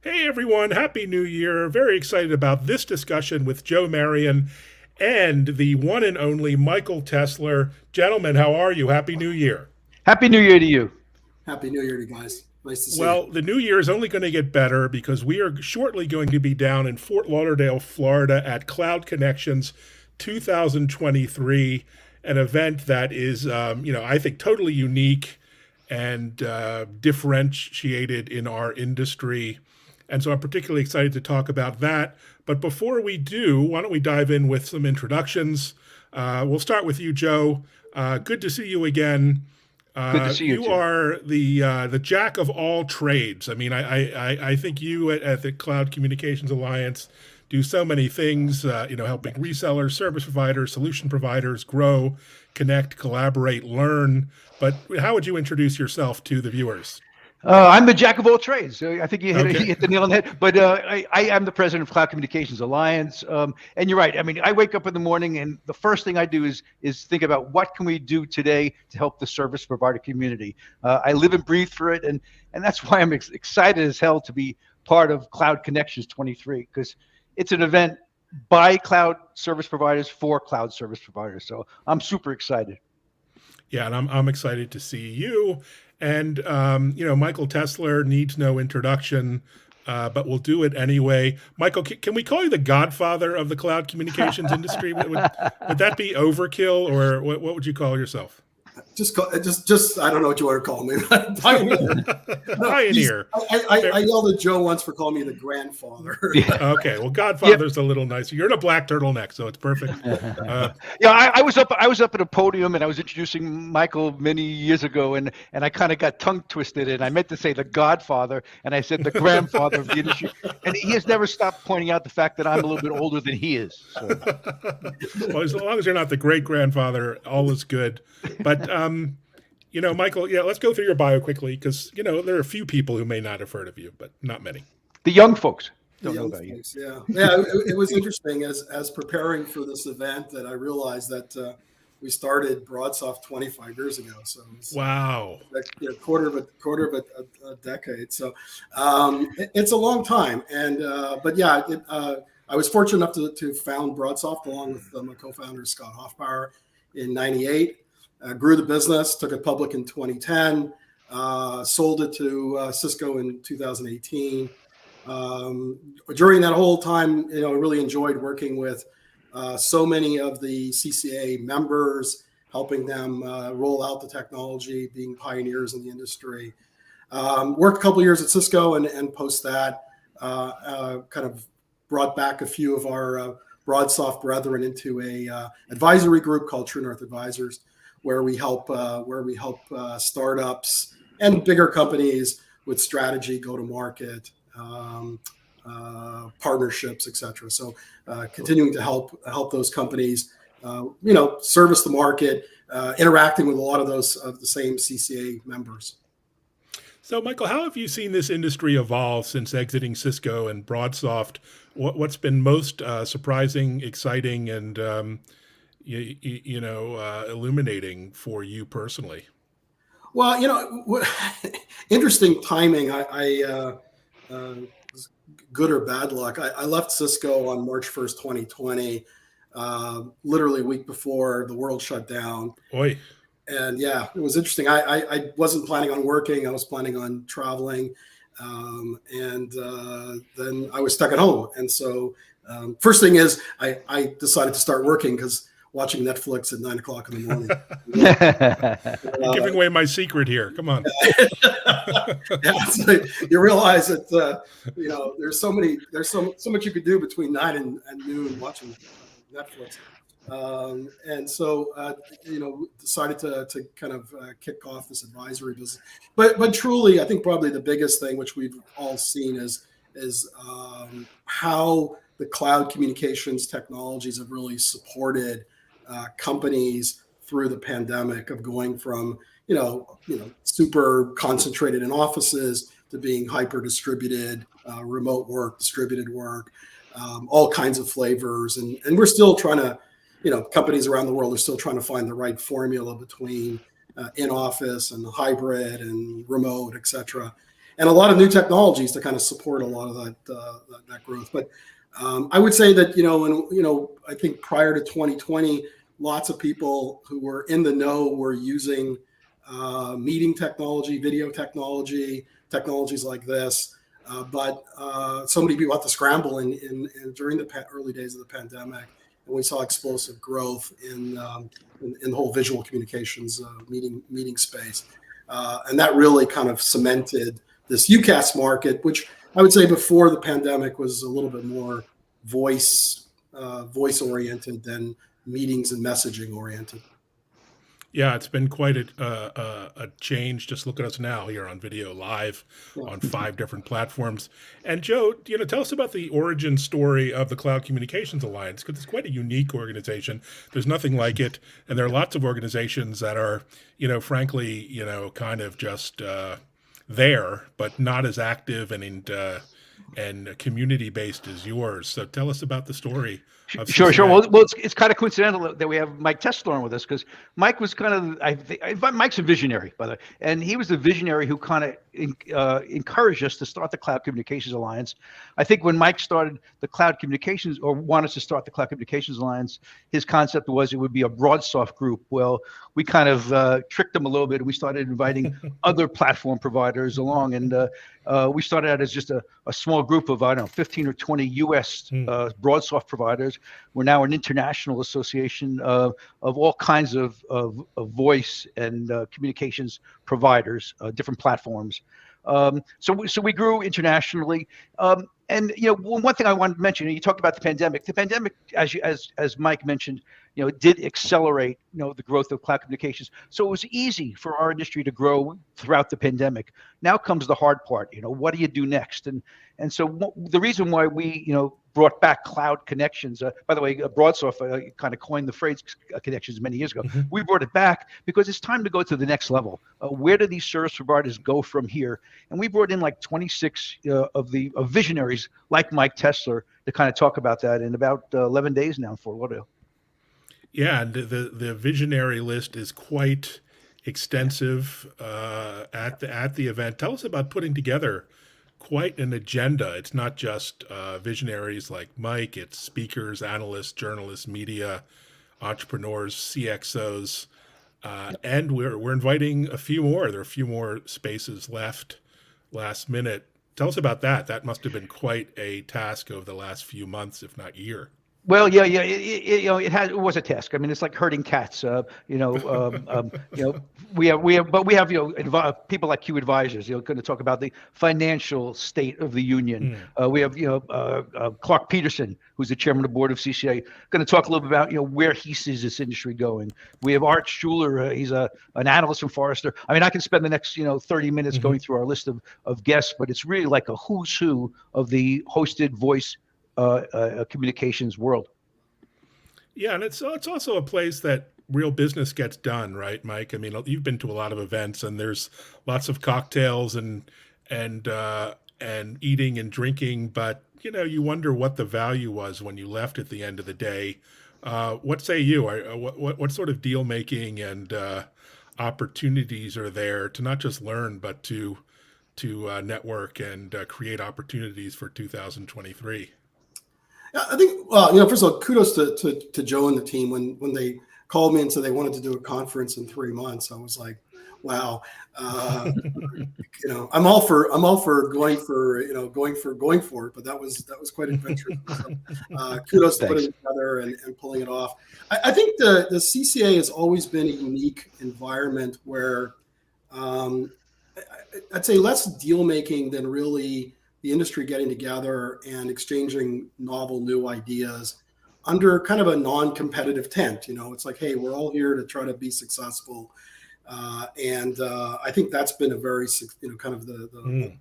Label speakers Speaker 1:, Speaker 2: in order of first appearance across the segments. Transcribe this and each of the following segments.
Speaker 1: Hey everyone, Happy New Year. Very excited about this discussion with Joe Marion and the one and only Michael Tessler. Gentlemen, how are you? Happy New Year.
Speaker 2: Happy New Year to you.
Speaker 3: Happy New Year to you guys. Nice to see you.
Speaker 1: Well, the new year is only going to get better because we are shortly going to be down in Fort Lauderdale, Florida at Cloud Connections 2023, an event that is, I think totally unique and differentiated in our industry. And so I'm particularly excited to talk about that. But before we do, why don't we dive in with some introductions? We'll start with you, Joe. Good to see you again.
Speaker 2: Good to see you
Speaker 1: You
Speaker 2: too.
Speaker 1: are the jack of all trades. I mean, I think you at the Cloud Communications Alliance do so many things. Helping resellers, service providers, solution providers grow, connect, collaborate, learn. But how would you introduce yourself to the viewers?
Speaker 2: I'm the jack of all trades. I think you hit,
Speaker 1: Okay.
Speaker 2: you hit the nail on the head. But I am the president of Cloud Communications Alliance. And you're right. I mean, I wake up in the morning and the first thing I do is think about what can we do today to help the service provider community. I live and breathe for it. And that's why I'm excited as hell to be part of Cloud Connections 23, because it's an event by cloud service providers for cloud service providers. So I'm super excited.
Speaker 1: Yeah, and I'm excited to see you. And Michael Tessler needs no introduction, but we'll do it anyway. Michael, can we call you the godfather of the cloud communications industry? Would that be overkill, or what would you call yourself?
Speaker 3: Just I don't know what you want to call me. Pioneer. No,
Speaker 1: Pioneer.
Speaker 3: I yelled at Joe once for calling me the grandfather.
Speaker 2: Yeah.
Speaker 1: Okay, well,
Speaker 2: Yep.
Speaker 1: Godfather's a little nicer. You're in a black turtleneck, so it's perfect.
Speaker 2: Yeah, I was up at a podium and I was introducing Michael many years ago, and I kind of got tongue twisted, and I meant to say the Godfather, and I said the grandfather of the industry, and he has never stopped pointing out the fact that I'm a little bit older than he is. So.
Speaker 1: Well, as long as you're not the great grandfather, all is good. But Michael, yeah, let's go through your bio quickly because there are a few people who may not have heard of you, but not many.
Speaker 2: The young folks
Speaker 3: The
Speaker 2: don't know
Speaker 3: young
Speaker 2: about you.
Speaker 3: folks, yeah. It was interesting as preparing for this event that I realized that we started BroadSoft 25 years ago. So it's
Speaker 1: Wow.
Speaker 3: a quarter of a decade. So it's a long time. And but yeah, I was fortunate enough to found BroadSoft along with my co-founder Scott Hoffbauer in '98. Grew the business, took it public in 2010, sold it to Cisco in 2018. During that whole time, I really enjoyed working with so many of the CCA members, helping them roll out the technology, being pioneers in the industry. Worked a couple of years at Cisco, and post that, kind of brought back a few of our BroadSoft brethren into a advisory group called True North Advisors, where we help startups and bigger companies with strategy, go to market, partnerships, etc. So continuing to help those companies, service the market, interacting with a lot of those of the same CCA members.
Speaker 1: So, Michael, how have you seen this industry evolve since exiting Cisco and BroadSoft? What's been most surprising, exciting, and illuminating for you personally?
Speaker 3: Well, interesting timing. Good or bad luck. I left Cisco on March 1st, 2020, literally a week before the world shut down.
Speaker 1: Oi.
Speaker 3: And yeah, it was interesting. I wasn't planning on working. I was planning on traveling. And then I was stuck at home. And so first thing is I decided to start working because watching Netflix at 9 o'clock in the morning.
Speaker 1: You're giving away my secret here. Come on.
Speaker 3: Yeah, so you realize that there's so much you could do between 9 and noon watching Netflix. And so decided to kind of kick off this advisory business. But truly, I think probably the biggest thing which we've all seen is how the cloud communications technologies have really supported companies through the pandemic, of going from super concentrated in offices to being hyper distributed, remote work, distributed work, all kinds of flavors, and we're still trying to, companies around the world are still trying to find the right formula between in office and hybrid and remote, etc. and a lot of new technologies to kind of support a lot of that growth. But I would say that, I think prior to 2020, lots of people who were in the know were using meeting technology, video technology, technologies like this. But so many people had to scramble during the early days of the pandemic, and we saw explosive growth in the whole visual communications meeting space, and that really kind of cemented this UCaaS market, which I would say before the pandemic was a little bit more voice oriented than meetings and messaging oriented.
Speaker 1: Yeah, it's been quite a change. Just look at us now here on video live
Speaker 3: Yeah.
Speaker 1: on 5 different platforms. And Joe, tell us about the origin story of the Cloud Communications Alliance, because it's quite a unique organization. There's nothing like it, and there are lots of organizations that are, frankly, kind of just there, but not as active and community based as yours. So tell us about the story of
Speaker 2: Sure.
Speaker 1: CCA.
Speaker 2: Well, it's kind of coincidental that we have Mike Tessler on with us, because Mike was kind of, Mike's a visionary, by the way, and he was the visionary who kind of encouraged us to start the Cloud Communications Alliance. I think when Mike started the Cloud Communications, or wanted to start the Cloud Communications Alliance, his concept was it would be a BroadSoft group. Well, we kind of tricked him a little bit, and we started inviting other platform providers along, and we started out as just a small group of, I don't know, 15 or 20 U.S. BroadSoft providers. We're now an international association of all kinds of voice and communications providers, different platforms. So we grew internationally. And one thing I wanted to mention, you talked about the pandemic. The pandemic, as Mike mentioned, did accelerate the growth of cloud communications. So it was easy for our industry to grow throughout the pandemic. Now comes the hard part. What do you do next? And so the reason why we brought back cloud connections. By the way, BroadSoft kind of coined the phrase connections many years ago.
Speaker 1: Mhm.
Speaker 2: We brought it back because it's time to go to the next level. Where do these service providers go from here? And we brought in like 26 of visionaries like Mike Tessler to kind of talk about that in about 11 days now in Fort Lauderdale.
Speaker 1: Yeah, and the visionary list is quite extensive at the event. Tell us about putting together quite an agenda. It's not just visionaries like Mike. It's speakers, analysts, journalists, media, entrepreneurs, CXOs, and we're inviting a few more. There are a few more spaces left last minute. Tell us about that. That must have been quite a task over the last few months, if not year.
Speaker 2: Well, yeah. It was a task. I mean, it's like herding cats. We have people like Q Advisors. Going to talk about the financial state of the union. We have Clark Peterson, who's the chairman of the board of CCA, going to talk a little bit about where he sees this industry going. We have Art Schuler. He's an analyst from Forrester. I mean, I can spend the next 30 minutes going through our list of guests, but it's really like a who's who of the hosted voice communications world.
Speaker 1: Yeah, and it's also a place that real business gets done, right, Mike? I mean, you've been to a lot of events, and there's lots of cocktails and eating and drinking, but you wonder what the value was when you left at the end of the day. What say you? What sort of deal making and opportunities are there to not just learn, but to network and create opportunities for 2023?
Speaker 3: I think, first of all, kudos to Joe and the team. When they called me and said they wanted to do a conference in 3 months, I was like, wow. I'm all for going for it, but that was quite adventurous. So, kudos to putting it together and pulling it off. I think the CCA has always been a unique environment where I'd say less deal making than really the industry getting together and exchanging novel new ideas under kind of a non-competitive tent. It's like, hey, we're all here to try to be successful. And I think that's been a very, kind of the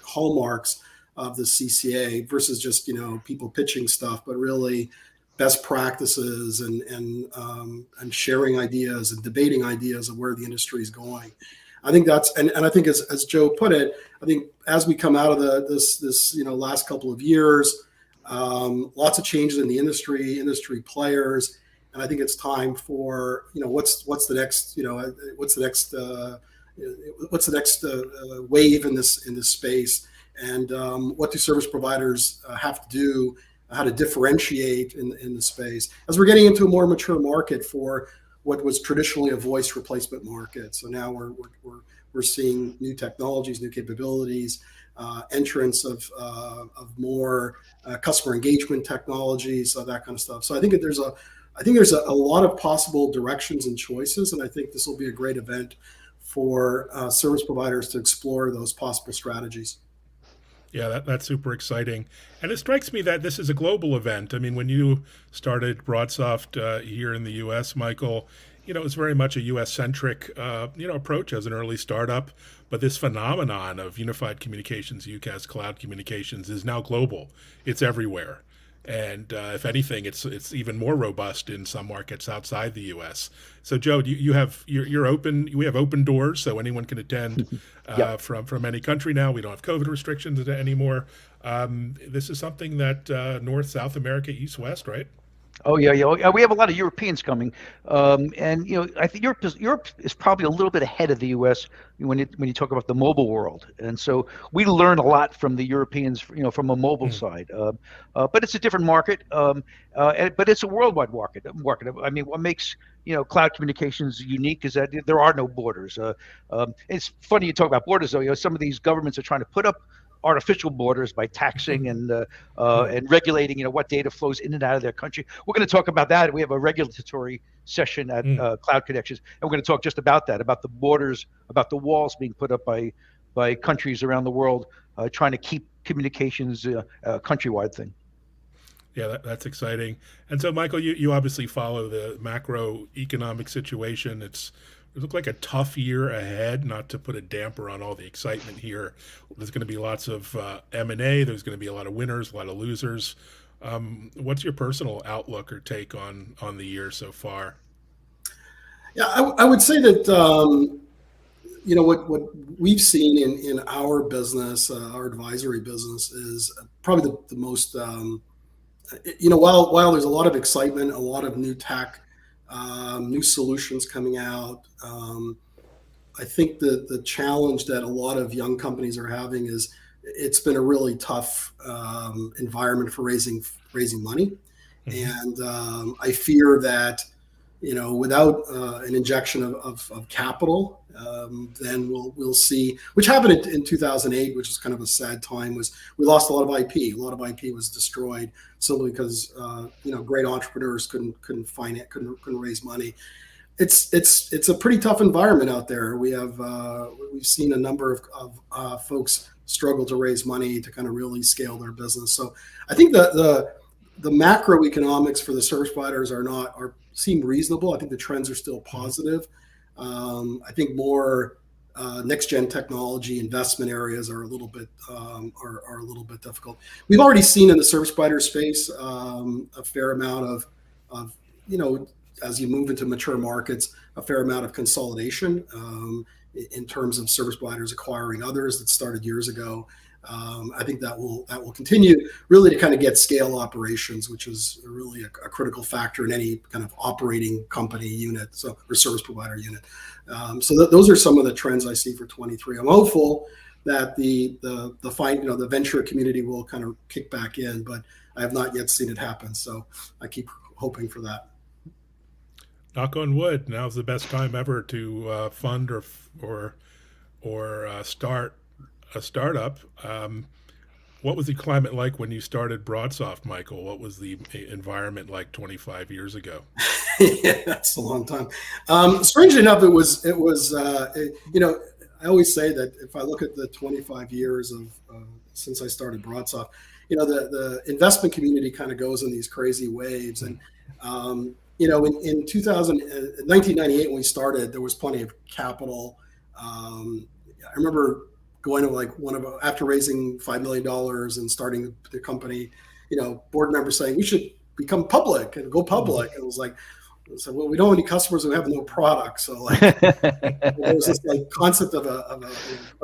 Speaker 3: hallmarks of the CCA versus just, people pitching stuff, but really best practices and sharing ideas and debating ideas of where the industry is going. I think that's, and I think as Joe put it, I think as we come out of this last couple of years, lots of changes in the industry players, and I think it's time for what's the next what's the next wave in this space, and what do service providers have to do, how to differentiate in the space as we're getting into a more mature market for what was traditionally a voice replacement market. So now we're seeing new technologies, new capabilities, entrance of more customer engagement technologies, that kind of stuff. So I think there's a lot of possible directions and choices, and I think this will be a great event for service providers to explore those possible strategies.
Speaker 1: Yeah, that's super exciting. And it strikes me that this is a global event. I mean, when you started BroadSoft here in the U.S., Michael, it was very much a U.S.-centric, approach as an early startup. But this phenomenon of unified communications, UCaaS, cloud communications, is now global. It's everywhere. And if anything, it's even more robust in some markets outside the U.S. So, Joe, you're open. We have open doors, so anyone can attend
Speaker 2: Yep.
Speaker 1: from any country now. We don't have COVID restrictions anymore. This is something that North, South America, East, West, right?
Speaker 2: Oh yeah, yeah. We have a lot of Europeans coming, and I think Europe is probably a little bit ahead of the U.S. when you talk about the mobile world, and so we learn a lot from the Europeans, from a mobile side. But it's a different market, but it's a worldwide market. I mean, what makes cloud communications unique is that there are no borders. It's funny you talk about borders, though. Some of these governments are trying to put up artificial borders by taxing and regulating, what data flows in and out of their country. We're going to talk about that. We have a regulatory session at Cloud Connections, and we're going to talk just about that, about the borders, about the walls being put up by countries around the world, trying to keep communications a countrywide thing.
Speaker 1: Yeah, that's exciting. And so, Michael, you obviously follow the macroeconomic situation. It looks like a tough year ahead, not to put a damper on all the excitement here. There's going to be lots of M&A. There's going to be a lot of winners, a lot of losers. What's your personal outlook or take on the year so far?
Speaker 3: Yeah, I would say that what we've seen in our business, our advisory business, is probably the most. While there's a lot of excitement, a lot of new tech, new solutions coming out, I think the challenge that a lot of young companies are having is it's been a really tough environment for raising money, and I fear that without an injection of capital, then we'll see, which happened in 2008, which was kind of a sad time. Was we lost a lot of IP. A lot of IP was destroyed simply because great entrepreneurs couldn't raise money. It's a pretty tough environment out there. We've seen a number of folks struggle to raise money to kind of really scale their business. So I think the macroeconomics for the service providers seem reasonable. I think the trends are still positive. I think more next gen technology investment areas are a little bit difficult. We've already seen in the service provider space a fair amount of as you move into mature markets, a fair amount of consolidation in terms of service providers acquiring others that started years ago. I think that will continue really to kind of get scale operations, which is really a critical factor in any kind of operating company unit, or service provider unit. So those are some of the trends I see for 23. I'm hopeful that the venture community will kind of kick back in, but I have not yet seen it happen. So I keep hoping for that.
Speaker 1: Knock on wood. Now's the best time ever to fund or start a startup. What was the climate like when you started BroadSoft, Michael? What was the environment like 25 years ago?
Speaker 3: Yeah, that's a long time. Strangely enough, it was. I always say that if I look at the 25 years of since I started BroadSoft, the investment community kind of goes in these crazy waves. And in 1998 when we started, there was plenty of capital. I remember going to after raising $5 million and starting the company, board members saying we should become public and go public. And it was like, well, we don't have any customers who have no product. So there was this concept of a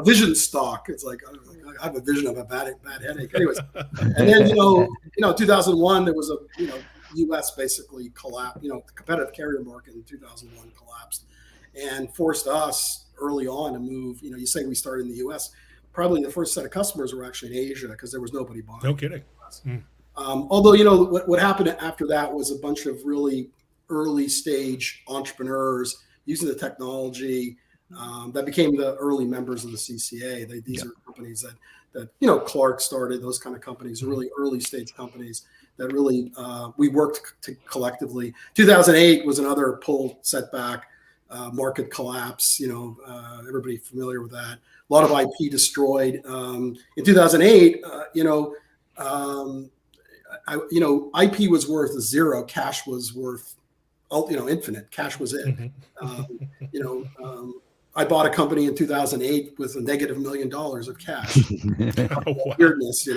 Speaker 3: vision stock. It's like I have a vision of a bad headache. Anyways, and then 2001 there was a U.S. basically collapsed. The competitive carrier market in 2001 collapsed. and forced us early on to move. You know, you say we started in the U.S. Probably the first set of customers were actually in Asia because there was nobody buying.
Speaker 1: No kidding.
Speaker 3: Although, you know, what happened after that was a bunch of really early stage entrepreneurs using the technology that became the early members of the CCA. These are companies that you know, Clark started, those kind of companies, really early stage companies that really we worked collectively. 2008 was another pull setback, market collapse. You know, everybody familiar with that. A lot of IP destroyed. In 2008, IP was worth zero. Cash was worth, infinite. Cash was it. I bought a company in 2008 with a negative $1 million of cash. Weirdness,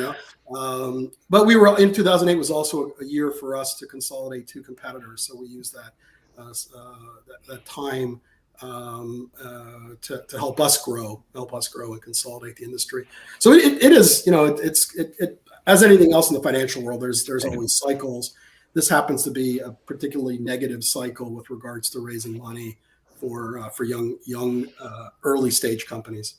Speaker 3: but we were in 2008 was also a year for us to consolidate 2 competitors. So we used that time to help us grow and consolidate the industry. So it is, it as anything else in the financial world, there's always cycles. This happens to be a particularly negative cycle with regards to raising money for young early stage companies.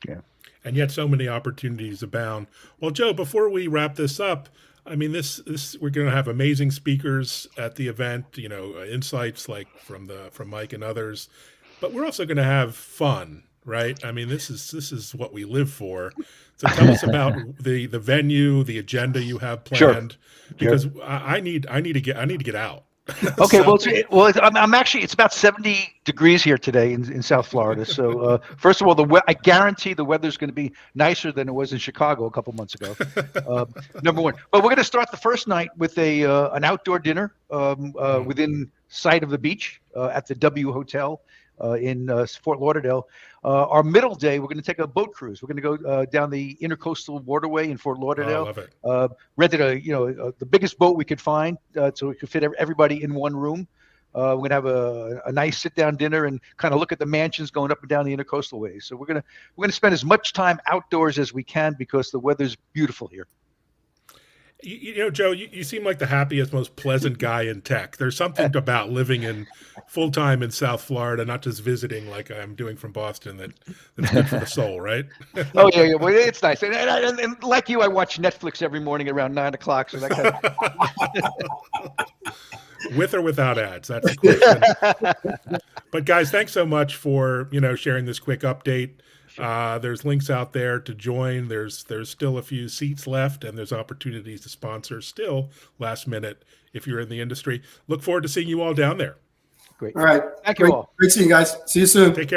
Speaker 1: Yeah. And yet so many opportunities abound. Well, Joe, before we wrap this up, I mean, this we're going to have amazing speakers at the event, insights like from Mike and others, but we're also going to have fun, right? I mean, this is what we live for. So tell us about the venue, the agenda you have planned, because I need to get out.
Speaker 2: Okay, I'm actually, it's about 70 degrees here today in South Florida. So first of all, I guarantee the weather's going to be nicer than it was in Chicago a couple months ago. Number one, but we're going to start the first night with an outdoor dinner within sight of the beach at the W Hotel in Fort Lauderdale. Our middle day, we're going to take a boat cruise. We're going to go down the Intercoastal Waterway in Fort Lauderdale.
Speaker 1: Oh, I love it.
Speaker 2: Rented the biggest boat we could find, so we could fit everybody in one room. We're going to have a nice sit-down dinner and kind of look at the mansions going up and down the Intercoastal Way. So we're going to spend as much time outdoors as we can because the weather's beautiful here.
Speaker 1: Joe, you seem like the happiest, most pleasant guy in tech. There's something about living in full-time in South Florida, not just visiting like I'm doing from Boston, that's good for the soul, right?
Speaker 2: Oh, yeah. Well, it's nice. And like you, I watch Netflix every morning around 9 o'clock. So that kind of...
Speaker 1: With or without ads, that's the question. But guys, thanks so much for, sharing this quick update. There's links out there to join. There's still a few seats left, and there's opportunities to sponsor still last minute if you're in the industry. Look forward to seeing you all down there.
Speaker 2: Great.
Speaker 3: All right.
Speaker 2: Thank you all.
Speaker 3: Great seeing you guys. See you soon.
Speaker 1: Take care.